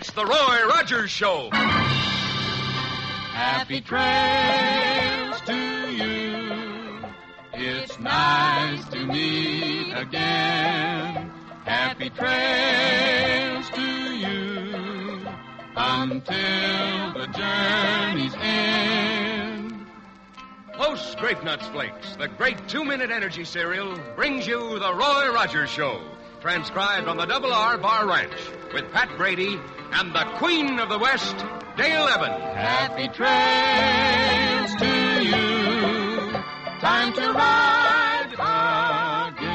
It's the Roy Rogers Show. Happy trails to you. It's nice to meet again. Happy trails to you until the journey's end. Close Grape Nuts Flakes, the great 2-minute energy cereal, brings you the Roy Rogers Show. Transcribed on the Double R Bar Ranch with Pat Brady and the Queen of the West, Dale Evans. Happy trails to you. Time to ride again.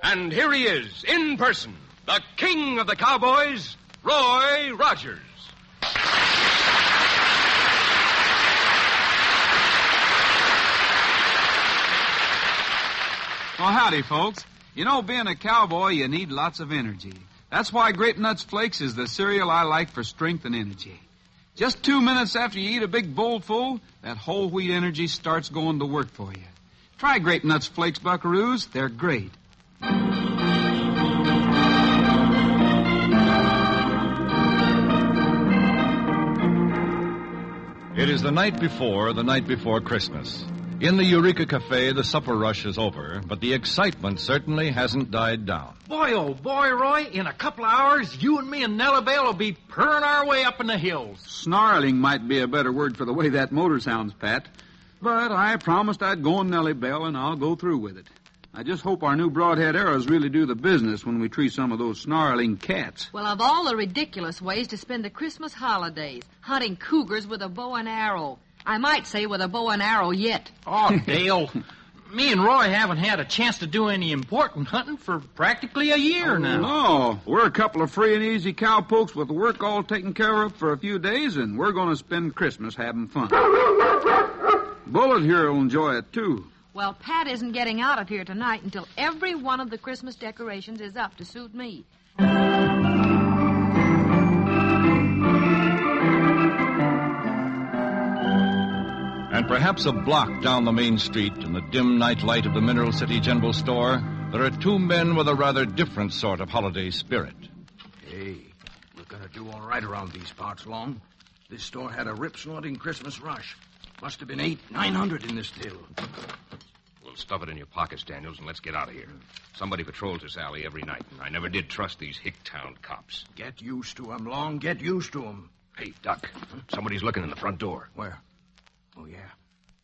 And here he is, in person, the King of the Cowboys, Roy Rogers. Well, howdy, folks. You know, being a cowboy, you need lots of energy. That's why Grape Nuts Flakes is the cereal I like for strength and energy. Just 2 minutes after you eat a big bowl full, that whole wheat energy starts going to work for you. Try Grape Nuts Flakes, Buckaroos. They're great. It is the night before Christmas. In the Eureka Cafe, the supper rush is over, but the excitement certainly hasn't died down. Boy, oh boy, Roy, in a couple of hours, you and me and Nellie Bell will be purring our way up in the hills. Snarling might be a better word for the way that motor sounds, Pat. But I promised I'd go on Nellie Bell, and I'll go through with it. I just hope our new broadhead arrows really do the business when we treat some of those snarling cats. Well, of all the ridiculous ways to spend the Christmas holidays, hunting cougars with a bow and arrow. I might say with a bow and arrow yet. Oh, Dale, me and Roy haven't had a chance to do any important hunting for practically a year now. No, we're a couple of free and easy cowpokes with the work all taken care of for a few days, and we're going to spend Christmas having fun. Bullet here will enjoy it, too. Well, Pat isn't getting out of here tonight until every one of the Christmas decorations is up to suit me. And perhaps a block down the main street in the dim night light of the Mineral City General Store, there are two men with a rather different sort of holiday spirit. Hey, we're going to do all right around these parts, Long. This store had a rip-snorting Christmas rush. Must have been 800-900 in this till. We'll stuff it in your pockets, Daniels, and let's get out of here. Somebody patrols this alley every night, and I never did trust these Hicktown cops. Get used to 'em, Long. Get used to 'em. Hey, Duck, somebody's looking in the front door. Where? Oh, yeah.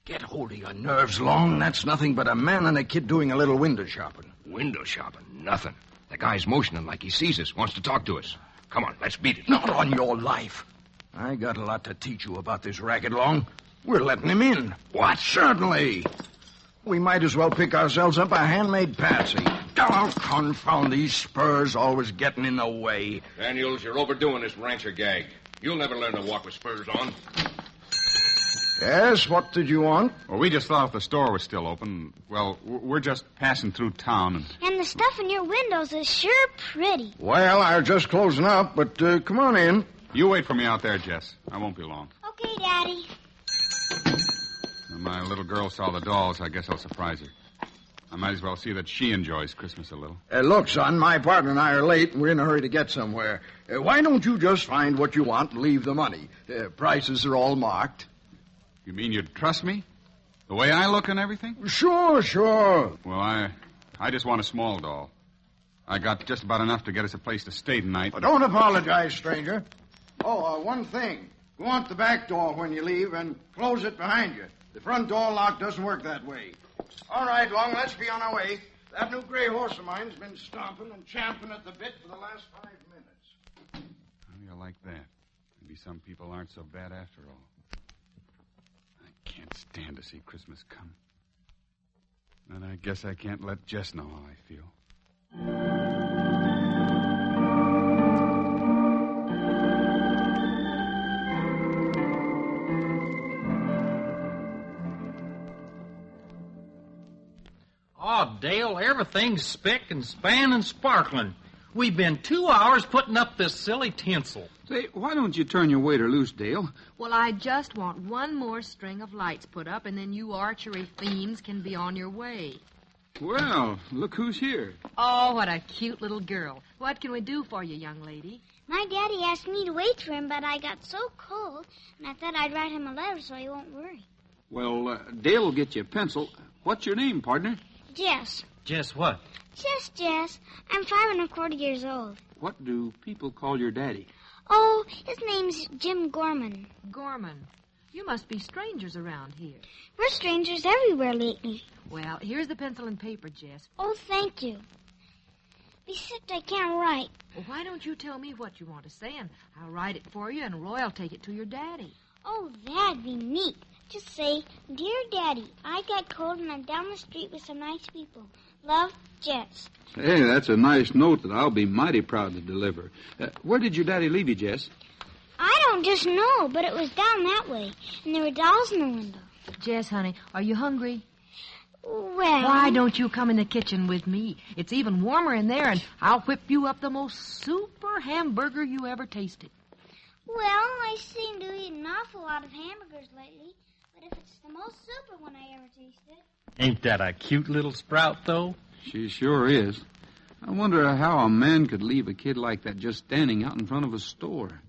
Get hold of your nerves, Long. That's nothing but a man and a kid doing a little window shopping. Window shopping? Nothing. The guy's motioning like he sees us, wants to talk to us. Come on, let's beat it. Not on your life. I got a lot to teach you about this racket, Long. We're letting him in. What? Certainly. We might as well pick ourselves up a handmade patsy. Oh, confound these spurs always getting in the way. Daniels, you're overdoing this rancher gag. You'll never learn to walk with spurs on. Yes, what did you want? Well, we just thought if the store was still open. Well, we're just passing through town. And the stuff in your windows is sure pretty. Well, I'm just closing up, but come on in. You wait for me out there, Jess. I won't be long. Okay, Daddy. When my little girl saw the dolls, I guess I'll surprise her. I might as well see that she enjoys Christmas a little. Look, son, my partner and I are late, and we're in a hurry to get somewhere. Why don't you just find what you want and leave the money? Prices are all marked. You mean you'd trust me? The way I look and everything? Sure. Well, I just want a small doll. I got just about enough to get us a place to stay tonight. Well, don't apologize, stranger. Oh, one thing. Go out the back door when you leave and close it behind you. The front door lock doesn't work that way. All right, Long, let's be on our way. That new gray horse of mine's been stomping and champing at the bit for the last 5 minutes. How do you like that? Maybe some people aren't so bad after all. I can't stand to see Christmas come. And I guess I can't let Jess know how I feel. Oh, Dale, everything's spick and span and sparkling. We've been 2 hours putting up this silly tinsel. Say, why don't you turn your waiter loose, Dale? Well, I just want one more string of lights put up, and then you archery fiends can be on your way. Well, look who's here. Oh, what a cute little girl. What can we do for you, young lady? My daddy asked me to wait for him, but I got so cold, and I thought I'd write him a letter so he won't worry. Well, Dale will get you a pencil. What's your name, partner? Jess. Jess what? Just Jess. I'm 5 1/4 years old. What do people call your daddy? Oh, his name's Jim Gorman. Gorman. You must be strangers around here. We're strangers everywhere lately. Well, here's the pencil and paper, Jess. Oh, thank you. Except I can't write. Well, why don't you tell me what you want to say, and I'll write it for you, and Roy'll take it to your daddy. Oh, that'd be neat. Just say, Dear Daddy, I got cold and I'm down the street with some nice people. Love, Jess. Hey, that's a nice note that I'll be mighty proud to deliver. Where did your daddy leave you, Jess? I don't just know, but it was down that way, and there were dolls in the window. Jess, honey, are you hungry? Well... Why don't you come in the kitchen with me? It's even warmer in there, and I'll whip you up the most super hamburger you ever tasted. Well, I seem to eat an awful lot of hamburgers lately, but if it's the most super one I ever tasted... Ain't that a cute little sprout, though? She sure is. I wonder how a man could leave a kid like that just standing out in front of a store.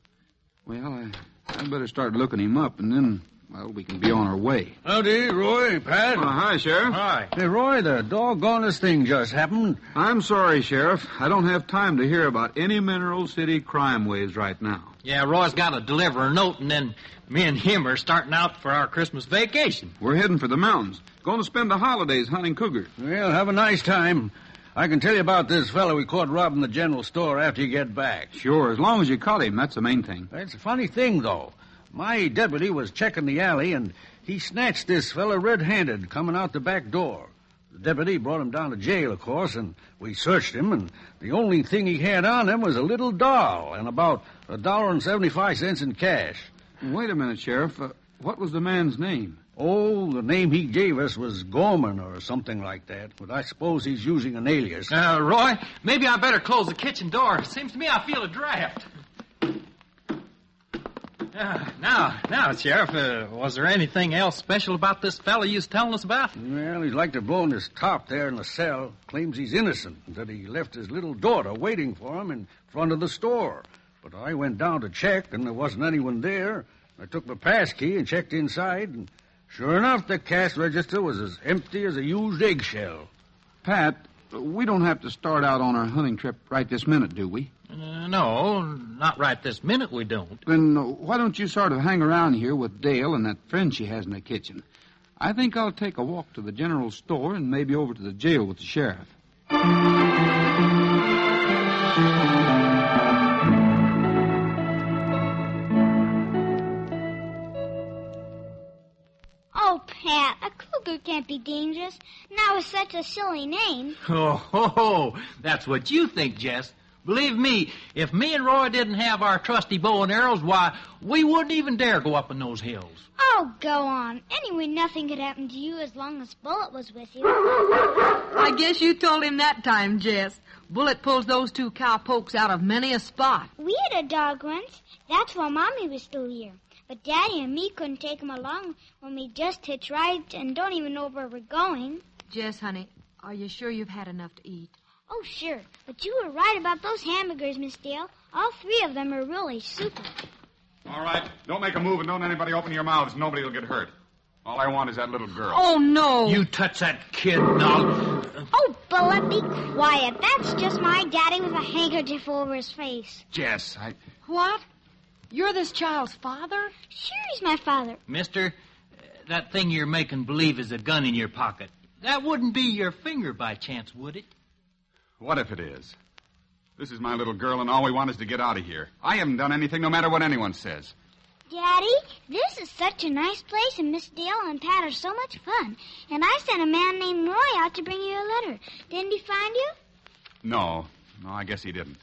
Well, I better start looking him up, and then, well, we can be on our way. Howdy, Roy, Pat. Hi, Sheriff. Hi. Hey, Roy, the doggonest thing just happened. I'm sorry, Sheriff. I don't have time to hear about any Mineral City crime waves right now. Yeah, Roy's got to deliver a note, and then me and him are starting out for our Christmas vacation. We're heading for the mountains. Going to spend the holidays hunting cougars. Well, have a nice time. I can tell you about this fellow we caught robbing the general store after you get back. Sure, as long as you caught him, that's the main thing. That's a funny thing, though. My deputy was checking the alley, and he snatched this fella red-handed coming out the back door. The deputy brought him down to jail, of course, and we searched him, and the only thing he had on him was a little doll and about $1.75 in cash. Wait a minute, Sheriff. What was the man's name? Oh, the name he gave us was Gorman or something like that, but I suppose he's using an alias. Roy, maybe I better close the kitchen door. Seems to me I feel a draft. Now, Sheriff, was there anything else special about this fella you was telling us about? Well, he's like to blow in his top there in the cell. Claims he's innocent, and that he left his little daughter waiting for him in front of the store. But I went down to check, and there wasn't anyone there. I took my pass key and checked inside, and sure enough, the cash register was as empty as a used eggshell. Pat, we don't have to start out on our hunting trip right this minute, do we? No, not right this minute we don't. Then why don't you sort of hang around here with Dale and that friend she has in the kitchen? I think I'll take a walk to the general store and maybe over to the jail with the sheriff. Oh, Pat, a cougar can't be dangerous. Not with such a silly name. Oh, that's what you think, Jess. Believe me, if me and Roy didn't have our trusty bow and arrows, why, we wouldn't even dare go up in those hills. Oh, go on. Anyway, nothing could happen to you as long as Bullet was with you. I guess you told him that time, Jess. Bullet pulls those two cowpokes out of many a spot. We had a dog once. That's while Mommy was still here. But Daddy and me couldn't take him along when we just hitched rides and don't even know where we're going. Jess, honey, are you sure you've had enough to eat? Oh, sure. But you were right about those hamburgers, Miss Dale. All 3 of them are really super. All right. Don't make a move and don't anybody open your mouths. Nobody will get hurt. All I want is that little girl. Oh, no. You touch that kid, now. Oh, Bullet, be quiet. That's just my daddy with a handkerchief over his face. Jess, What? You're this child's father? Sure, he's my father. Mister, that thing you're making believe is a gun in your pocket. That wouldn't be your finger by chance, would it? What if it is? This is my little girl, and all we want is to get out of here. I haven't done anything, no matter what anyone says. Daddy, this is such a nice place, and Miss Dale and Pat are so much fun. And I sent a man named Roy out to bring you a letter. Didn't he find you? No, I guess he didn't.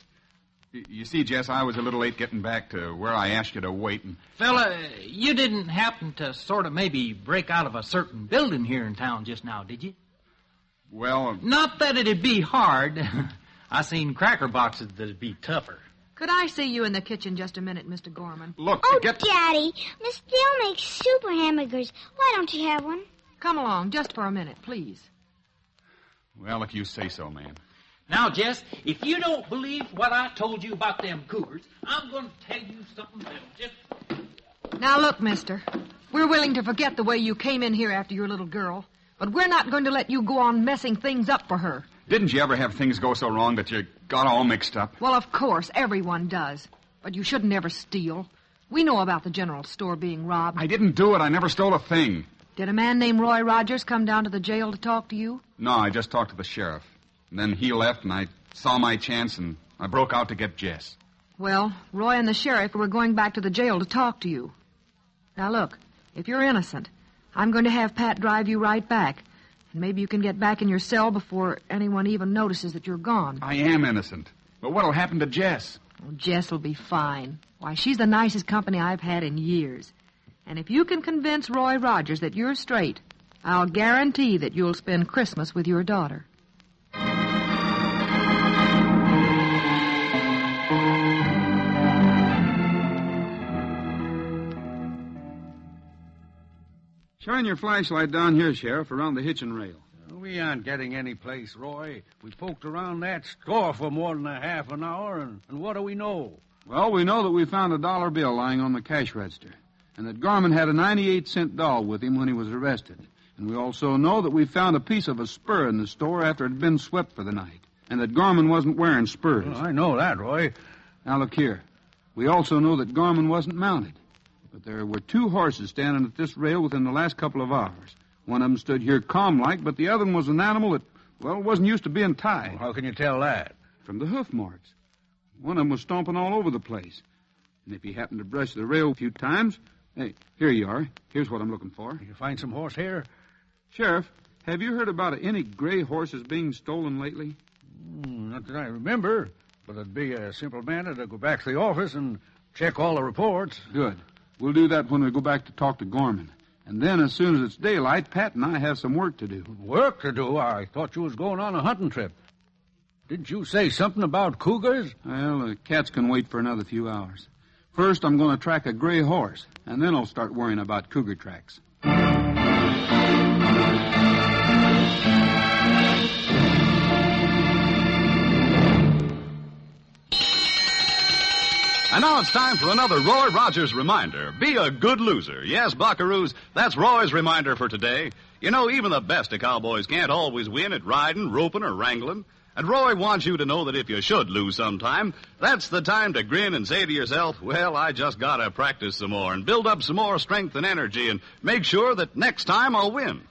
You see, Jess, I was a little late getting back to where I asked you to wait. And... Fella, you didn't happen to sort of maybe break out of a certain building here in town just now, did you? Well... Not that it'd be hard. I seen cracker boxes that'd be tougher. Could I see you in the kitchen just a minute, Mr. Gorman? Look, Daddy, Miss Dale makes super hamburgers. Why don't you have one? Come along, just for a minute, please. Well, if you say so, man. Now, Jess, if you don't believe what I told you about them cougars, I'm going to tell you something that'll just... Now, look, mister. We're willing to forget the way you came in here after your little girl, but we're not going to let you go on messing things up for her. Didn't you ever have things go so wrong that you got all mixed up? Well, of course, everyone does. But you shouldn't ever steal. We know about the general store being robbed. I didn't do it. I never stole a thing. Did a man named Roy Rogers come down to the jail to talk to you? No, I just talked to the sheriff. And then he left, and I saw my chance, and I broke out to get Jess. Well, Roy and the sheriff were going back to the jail to talk to you. Now, look, if you're innocent, I'm going to have Pat drive you right back. And maybe you can get back in your cell before anyone even notices that you're gone. I am innocent. But what'll happen to Jess? Oh, Jess will be fine. Why, she's the nicest company I've had in years. And if you can convince Roy Rogers that you're straight, I'll guarantee that you'll spend Christmas with your daughter. Shine your flashlight down here, Sheriff, around the hitching rail. We aren't getting any place, Roy. We poked around that store for more than a half an hour, and what do we know? Well, we know that we found a dollar bill lying on the cash register, and that Gorman had a 98-cent doll with him when he was arrested. And we also know that we found a piece of a spur in the store after it had been swept for the night, and that Gorman wasn't wearing spurs. Well, I know that, Roy. Now, look here. We also know that Gorman wasn't mounted. But there were 2 horses standing at this rail within the last couple of hours. One of them stood here calm-like, but the other one was an animal that, well, wasn't used to being tied. Well, how can you tell that? From the hoof marks. One of them was stomping all over the place. And if he happened to brush the rail a few times... Hey, here you are. Here's what I'm looking for. You find some horse hair? Sheriff, have you heard about any gray horses being stolen lately? Not that I remember, but it'd be a simple matter to go back to the office and check all the reports. Good. We'll do that when we go back to talk to Gorman. And then, as soon as it's daylight, Pat and I have some work to do. Work to do? I thought you was going on a hunting trip. Didn't you say something about cougars? Well, the cats can wait for another few hours. First, I'm going to track a gray horse, and then I'll start worrying about cougar tracks. And now it's time for another Roy Rogers reminder. Be a good loser. Yes, Buckaroos, that's Roy's reminder for today. You know, even the best of cowboys can't always win at riding, roping, or wrangling. And Roy wants you to know that if you should lose sometime, that's the time to grin and say to yourself, well, I just gotta practice some more and build up some more strength and energy and make sure that next time I'll win.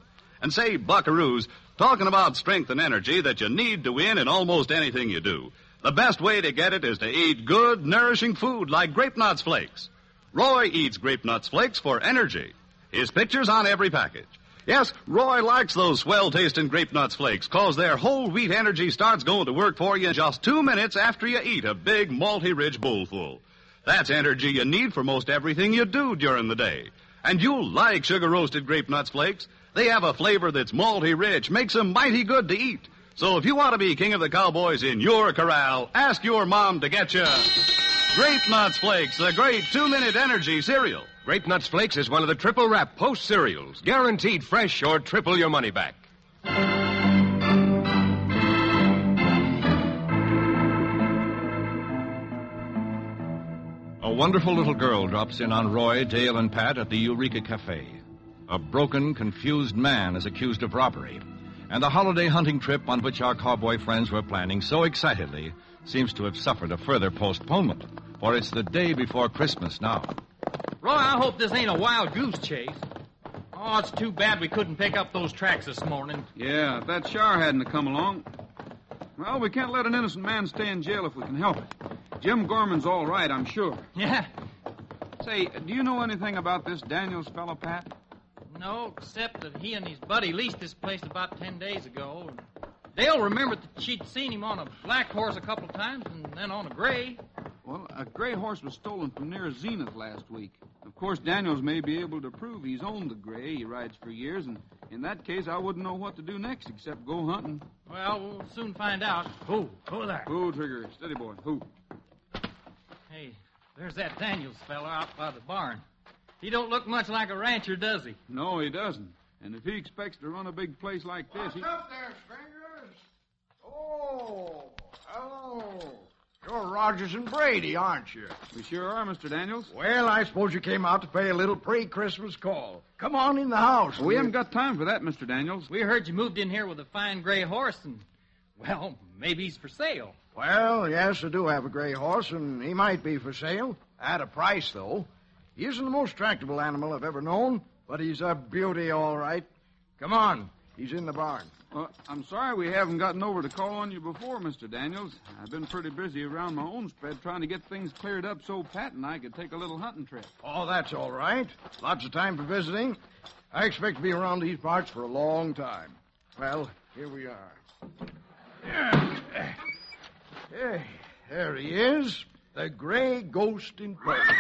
And say, Buckaroos, talking about strength and energy that you need to win in almost anything you do. The best way to get it is to eat good, nourishing food like Grape Nuts Flakes. Roy eats Grape Nuts Flakes for energy. His picture's on every package. Yes, Roy likes those swell-tasting Grape Nuts Flakes because their whole wheat energy starts going to work for you in just 2 minutes after you eat a big, malty-rich bowlful. That's energy you need for most everything you do during the day. And you'll like sugar-roasted Grape Nuts Flakes. They have a flavor that's malty-rich, makes them mighty good to eat. So if you want to be king of the cowboys in your corral, ask your mom to get you Grape Nuts Flakes, the great 2-minute energy cereal. Grape Nuts Flakes is one of the triple wrap Post cereals, guaranteed fresh or triple your money back. A wonderful little girl drops in on Roy, Dale, and Pat at the Eureka Cafe. A broken, confused man is accused of robbery. And the holiday hunting trip on which our cowboy friends were planning so excitedly seems to have suffered a further postponement, for it's the day before Christmas now. Roy, I hope this ain't a wild goose chase. Oh, it's too bad we couldn't pick up those tracks this morning. Yeah, if that Shar hadn't come along. Well, we can't let an innocent man stay in jail if we can help it. Jim Gorman's all right, I'm sure. Yeah. Say, do you know anything about this Daniels fellow, Pat? No, except that he and his buddy leased this place about 10 days ago. Dale remembered that she'd seen him on a black horse a couple times and then on a gray. Well, a gray horse was stolen from near Zenith last week. Of course, Daniels may be able to prove he's owned the gray he rides for years, and in that case, I wouldn't know what to do next except go hunting. Well, we'll soon find out. Who there? Who, Trigger? Steady, boy. Who? Hey, there's that Daniels fella out by the barn. He don't look much like a rancher, does he? No, he doesn't. And if he expects to run a big place like this, What's up there, stranger? Rogers and Brady, aren't you? We sure are, Mr. Daniels. Well, I suppose you came out to pay a little pre-Christmas call. Come on in the house. We haven't got time for that, Mr. Daniels. We heard you moved in here with a fine gray horse, and, well, maybe he's for sale. Well, yes, I do have a gray horse, and he might be for sale. At a price, though. He isn't the most tractable animal I've ever known, but he's a beauty, all right. Come on. He's in the barn. I'm sorry we haven't gotten over to call on you before, Mr. Daniels. I've been pretty busy around my own spread trying to get things cleared up so Pat and I could take a little hunting trip. Oh, that's all right. Lots of time for visiting. I expect to be around these parts for a long time. Well, here we are. Hey, there he is. The gray ghost in person.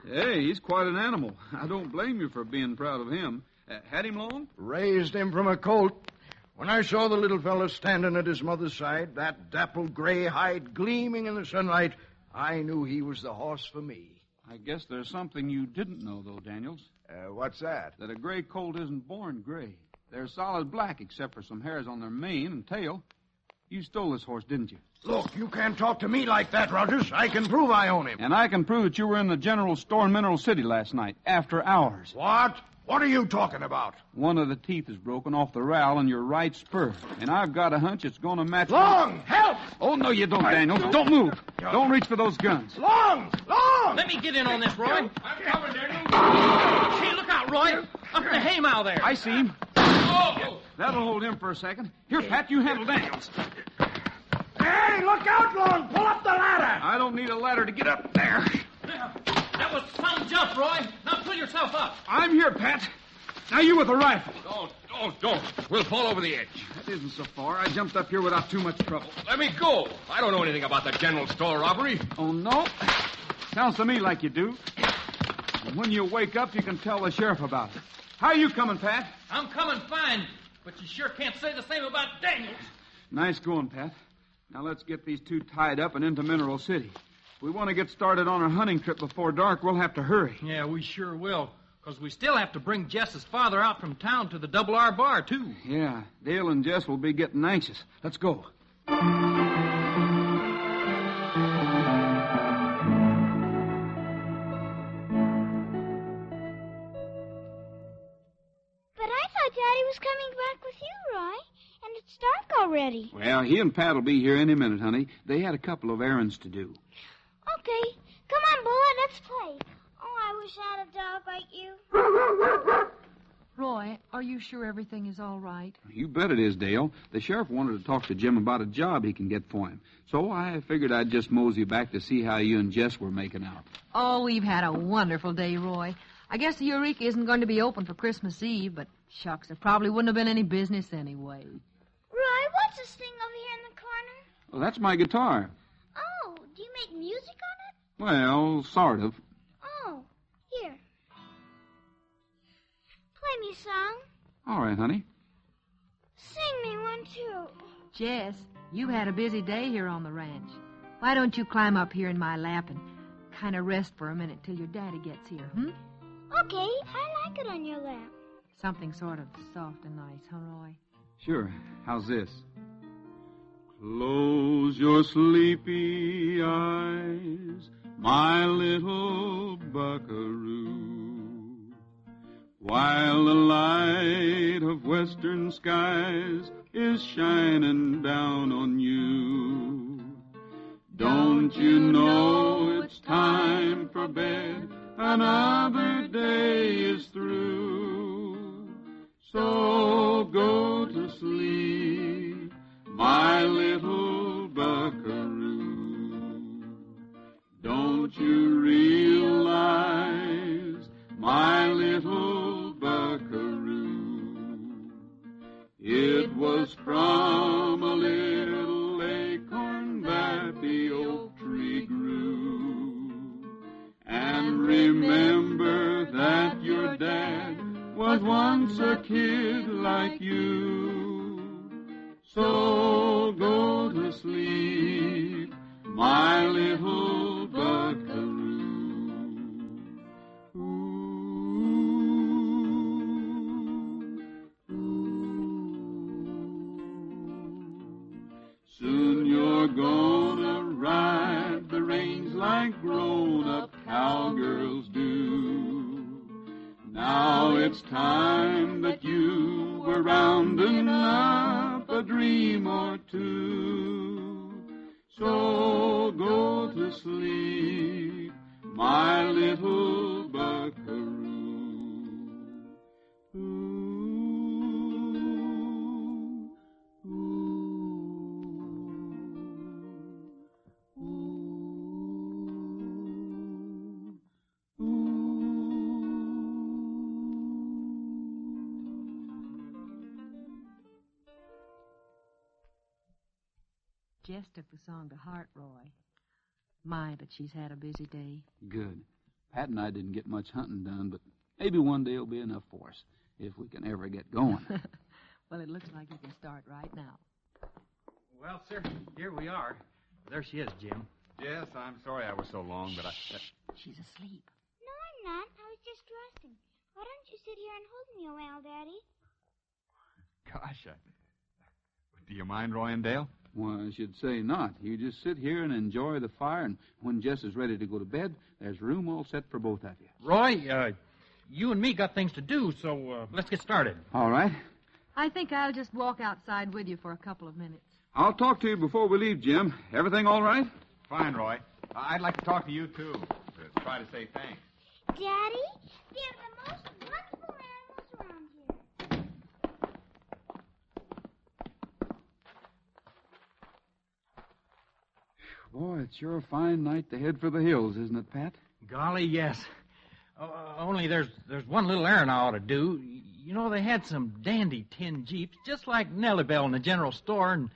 Hey, he's quite an animal. I don't blame you for being proud of him. Had him long? Raised him from a colt. When I saw the little fellow standing at his mother's side, that dapple gray hide gleaming in the sunlight, I knew he was the horse for me. I guess there's something you didn't know, though, Daniels. What's that? That a gray colt isn't born gray. They're solid black except for some hairs on their mane and tail. You stole this horse, didn't you? Look, you can't talk to me like that, Rogers. I can prove I own him. And I can prove that you were in the general store in Mineral City last night, after hours. What? What are you talking about? One of the teeth is broken off the rowel in your right spur. And I've got a hunch it's going to match... Long! Help! Oh, no, you don't, Daniels. Don't move. Don't reach for those guns. Long! Long! Let me get in on this, Roy. I'm coming, Daniel. Hey, look out, Roy. Up in the haymow there. I see him. Oh! That'll hold him for a second. Here, Pat, you handle Daniels. Hey, look out, Long! Pull up the ladder! I don't need a ladder to get up there. That was some jump, Roy. Now pull yourself up. I'm here, Pat. Now you with the rifle. Don't. We'll fall over the edge. That isn't so far. I jumped up here without too much trouble. Let me go. I don't know anything about the general store robbery. Oh, no? Sounds to me like you do. And when you wake up, you can tell the sheriff about it. How are you coming, Pat? I'm coming fine, but you sure can't say the same about Daniels. Nice going, Pat. Now let's get these two tied up and into Mineral City. If we want to get started on our hunting trip before dark, we'll have to hurry. Yeah, we sure will, because we still have to bring Jess's father out from town to the Double R bar, too. Yeah, Dale and Jess will be getting anxious. Let's go. But I thought Daddy was coming back with you, Roy. And it's dark already. Well, he and Pat will be here any minute, honey. They had a couple of errands to do. Okay. Come on, Bullet, let's play. Oh, I wish I had a dog like you. Roy, are you sure everything is all right? You bet it is, Dale. The sheriff wanted to talk to Jim about a job he can get for him. So I figured I'd just mosey back to see how you and Jess were making out. Oh, we've had a wonderful day, Roy. I guess the Eureka isn't going to be open for Christmas Eve, but shucks, there probably wouldn't have been any business anyway. Roy, what's this thing over here in the corner? Well, that's my guitar. Oh, do you make music on it? Well, sort of. Oh, here. Play me a song. All right, honey. Sing me one, too. Jess, you had a busy day here on the ranch. Why don't you climb up here in my lap and kind of rest for a minute till your daddy gets here, Okay, I like it on your lap. Something sort of soft and nice, huh, Roy? Sure. How's this? Close your sleepy eyes, my little buckaroo, while the light of western skies is shining down on you. Don't you know it's time for bed? Another day is through. So go to sleep, my little buckaroo. Don't you realize, my little buckaroo, it was from a little acorn that the oak tree grew. And remember that your dad was once a kid like you. So go to sleep, my little buckaroo. Ooh, ooh. Soon you're gonna rise like grown-up cowgirls do. Now it's time that you were rounding up a dream or two. So go to sleep, my little buckaroo. Jess took the song to heart, Roy. My, but she's had a busy day. Good. Pat and I didn't get much hunting done, but maybe one day will be enough for us, if we can ever get going. Well, it looks like you can start right now. Well, sir, here we are. There she is, Jim. Yes, I'm sorry I was so long, but She's asleep. No, I'm not. I was just resting. Why don't you sit here and hold me a while, Daddy? Gosh, do you mind, Roy and Dale? Well, I should say not. You just sit here and enjoy the fire, and when Jess is ready to go to bed, there's room all set for both of you. Roy, you and me got things to do, so let's get started. All right. I think I'll just walk outside with you for a couple of minutes. I'll talk to you before we leave, Jim. Everything all right? Fine, Roy. I'd like to talk to you, too, to try to say thanks. Daddy, they're the most wonderful animals around here. Boy, it's sure a fine night to head for the hills, isn't it, Pat? Golly, yes. Only there's one little errand I ought to do. You know, they had some dandy tin Jeeps, just like Nellie Bell in the general store, and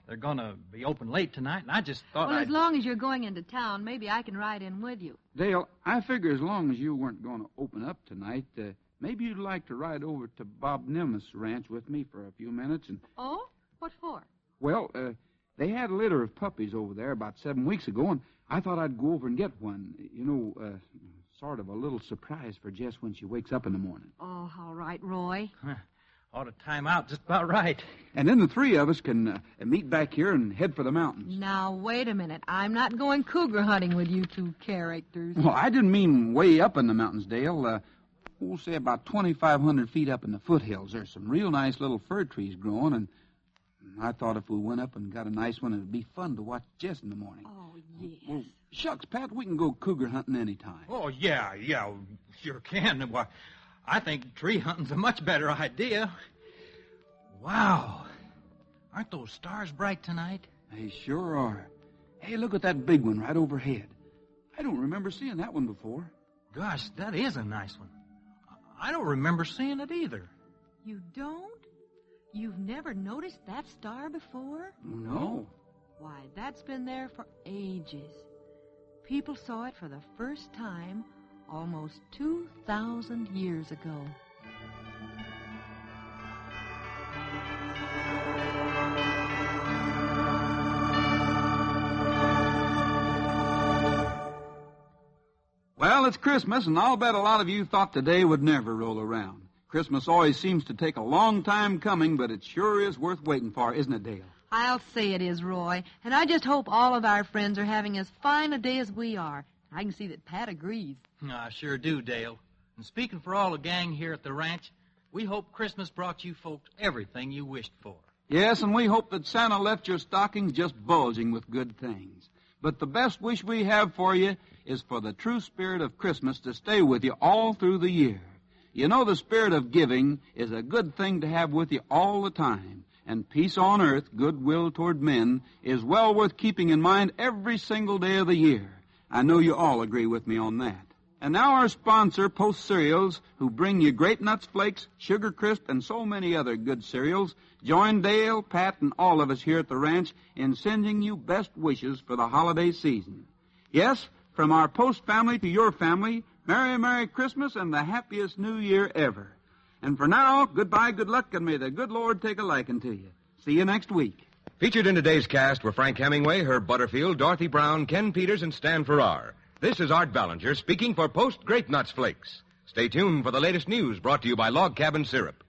they're going to be open late tonight, and I just thought Well, as long as you're going into town, maybe I can ride in with you. Dale, I figure as long as you weren't going to open up tonight, maybe you'd like to ride over to Bob Nimitz' ranch with me for a few minutes and... Oh? What for? Well, they had a litter of puppies over there about 7 weeks ago, and I thought I'd go over and get one. You know, sort of a little surprise for Jess when she wakes up in the morning. Oh, all right, Roy. ought to time out just about right. And then the three of us can meet back here and head for the mountains. Now, wait a minute. I'm not going cougar hunting with you two characters. Well, I didn't mean way up in the mountains, Dale. We'll say about 2,500 feet up in the foothills. There's some real nice little fir trees growing, and I thought if we went up and got a nice one, it'd be fun to watch Jess in the morning. Oh, yes. Well, shucks, Pat, we can go cougar hunting any time. Oh, yeah, sure can. Why, I think tree hunting's a much better idea. Wow. Aren't those stars bright tonight? They sure are. Hey, look at that big one right overhead. I don't remember seeing that one before. Gosh, that is a nice one. I don't remember seeing it either. You don't? You've never noticed that star before? No. Why, that's been there for ages. People saw it for the first time almost 2,000 years ago. Well, it's Christmas, and I'll bet a lot of you thought the day would never roll around. Christmas always seems to take a long time coming, but it sure is worth waiting for, isn't it, Dale? I'll say it is, Roy. And I just hope all of our friends are having as fine a day as we are. I can see that Pat agrees. I sure do, Dale. And speaking for all the gang here at the ranch, we hope Christmas brought you folks everything you wished for. Yes, and we hope that Santa left your stockings just bulging with good things. But the best wish we have for you is for the true spirit of Christmas to stay with you all through the year. You know, the spirit of giving is a good thing to have with you all the time. And peace on earth, goodwill toward men, is well worth keeping in mind every single day of the year. I know you all agree with me on that. And now our sponsor, Post Cereals, who bring you Grape Nuts Flakes, Sugar Crisp, and so many other good cereals, join Dale, Pat, and all of us here at the ranch in sending you best wishes for the holiday season. Yes, from our Post family to your family, Merry, Merry Christmas and the happiest New Year ever. And for now, goodbye, good luck, and may the good Lord take a liking to you. See you next week. Featured in today's cast were Frank Hemingway, Herb Butterfield, Dorothy Brown, Ken Peters, and Stan Farrar. This is Art Ballinger speaking for Post Grape Nuts Flakes. Stay tuned for the latest news brought to you by Log Cabin Syrup.